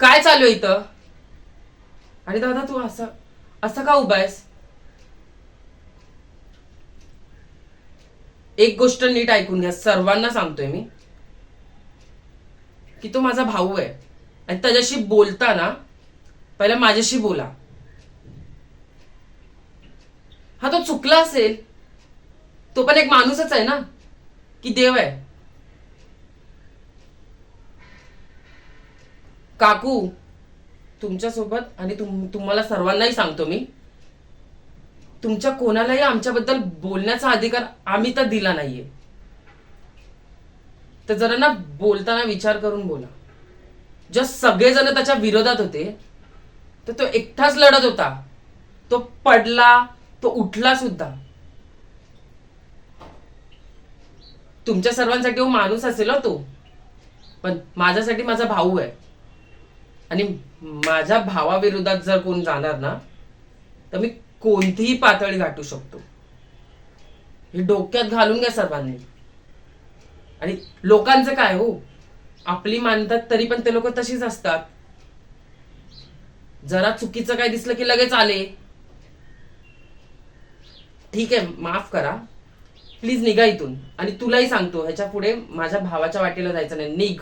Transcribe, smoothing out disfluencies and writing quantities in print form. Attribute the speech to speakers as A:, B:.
A: काय चालू आहे इथं? आणि दादा तू असं असं का उभा आहेस? एक गोष्ट नीट ऐकून घ्या, सर्वांना सांगतोय मी की तो माझा भाऊ आहे आणि त्याच्याशी बोलताना पहिला माझ्याशी बोला. हा तो चुकला असेल, तो पण एक माणूसच आहे ना, की देव आहे? काकू, तुमच्यासोबत आणि तुम्हाला सर्वांनाही सांगतो मी, तुमच्या कोणालाही आमच्याबद्दल बोलण्याचा अधिकार आम्ही तर दिला नाहीये. तर जरा ना बोलताना विचार करून बोला. जेव्हा सगळेजण त्याच्या विरोधात होते तर तो एकटाच लढत होता. तो पडला, तो उठला सुद्धा. तुमच्या सर्वांसाठी हो माणूस असेल हो तो, पण माझ्यासाठी माझा भाऊ आहे. आणि माझ्या भावाविरोधात जर कोण जाणार ना, तर मी कोणतीही पातळी गाठू शकतो. हे डोक्यात घालून घ्या सर्वांनी. आणि लोकांचं काय हो, आपली मानतात तरी पण ते लोक तशीच असतात. जरा चुकीचं काय दिसलं की लगेच आले. ठीक आहे, माफ करा, प्लीज निघा इथून. आणि तुलाही सांगतो, ह्याच्या पुढे माझ्या भावाच्या वाटेला जायचं नाही, निघ.